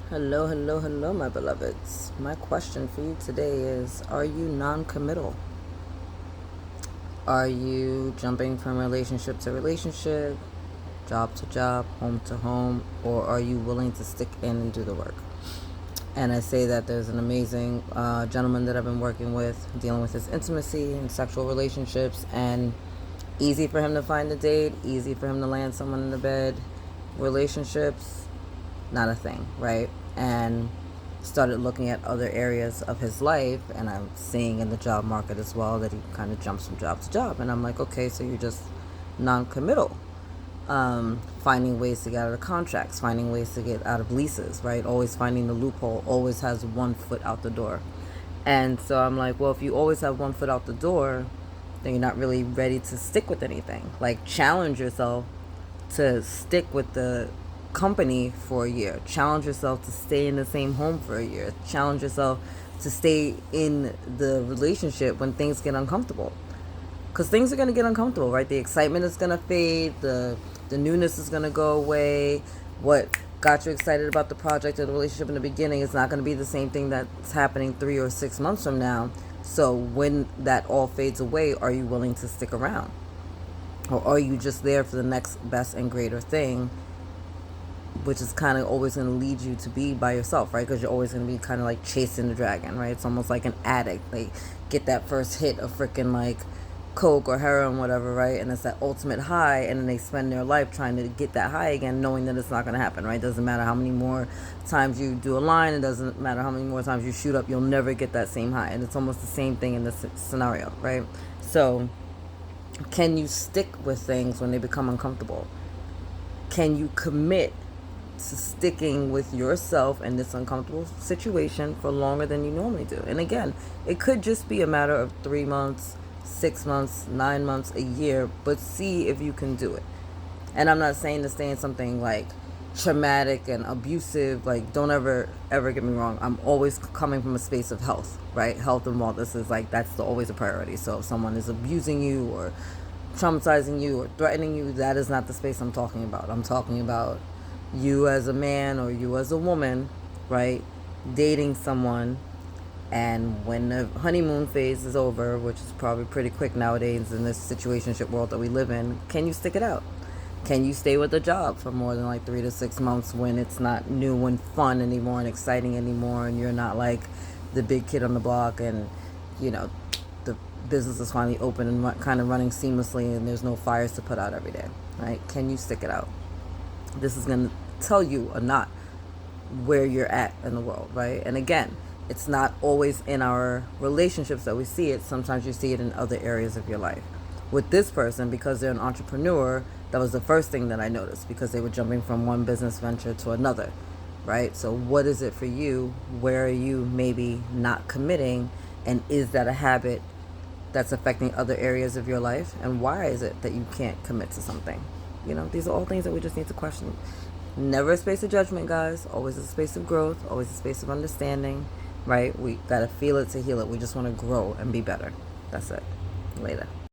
Hello, hello, hello, my beloveds. My question for you today is, are you non-committal? Are you jumping from relationship to relationship, job to job, home to home, or are you willing to stick in and do the work? And I say that there's an amazing gentleman that I've been working with, dealing with his intimacy and sexual relationships, and easy for him to find a date, easy for him to land someone in the bed. Relationships, not a thing, right? And started looking at other areas of his life, and I'm seeing in the job market as well that he kind of jumps from job to job. And I'm like, okay, so you're just non-committal. Finding ways to get out of contracts, finding ways to get out of leases, right? Always finding the loophole, always has one foot out the door. And so I'm like, well, if you always have one foot out the door, then you're not really ready to stick with anything. Like, challenge yourself to stick with the company for a year. Challenge yourself to stay in the same home for a year. Challenge yourself to stay in the relationship when things get uncomfortable. Because things are going to get uncomfortable, right? The excitement is going to fade. The newness is going to go away. What got you excited about the project or the relationship in the beginning is not going to be the same thing that's happening 3 or 6 months from now. So when that all fades away, are you willing to stick around? Or are you just there for the next best and greater thing, which is kind of always going to lead you to be by yourself, right? Because you're always going to be kind of like chasing the dragon, right? It's almost like an addict. They get that first hit of freaking like coke or heroin, whatever, right? And it's that ultimate high, and then they spend their life trying to get that high again, knowing that it's not going to happen, right? Doesn't matter how many more times you do a line, it doesn't matter how many more times you shoot up, you'll never get that same high. And it's almost the same thing in this scenario, right? So can you stick with things when they become uncomfortable? Can you commit to sticking with yourself in this uncomfortable situation for longer than you normally do? And again, it could just be a matter of 3 months, 6 months, 9 months, a year, but see if you can do it. And I'm not saying to stay in something like traumatic and abusive. Like, don't ever get me wrong. I'm always coming from a space of health, right? Health and wellness is like, that's always a priority. So if someone is abusing you or traumatizing you or threatening you, that is not the space I'm talking about. I'm talking about you as a man or you as a woman, right? Dating someone, and when the honeymoon phase is over, which is probably pretty quick nowadays in this situationship world that we live in, can you stick it out? Can you stay with the job for more than like 3 to 6 months when it's not new and fun anymore and exciting anymore, and you're not like the big kid on the block, and you know the business is finally open and kind of running seamlessly, and there's no fires to put out every day, right? Can you stick it out? This is going to tell you or not where you're at in the world, right? And again, it's not always in our relationships that we see it. Sometimes you see it in other areas of your life. With this person, because they're an entrepreneur, that was the first thing that I noticed, because they were jumping from one business venture to another, right? So what is it for you? Where are you maybe not committing? And is that a habit that's affecting other areas of your life? And why is it that you can't commit to something? These are all things that we just need to question. Never a space of judgment, guys. Always a space of growth, always a space of understanding, right? We got to feel it to heal it. We just want to grow and be better. That's it. Later.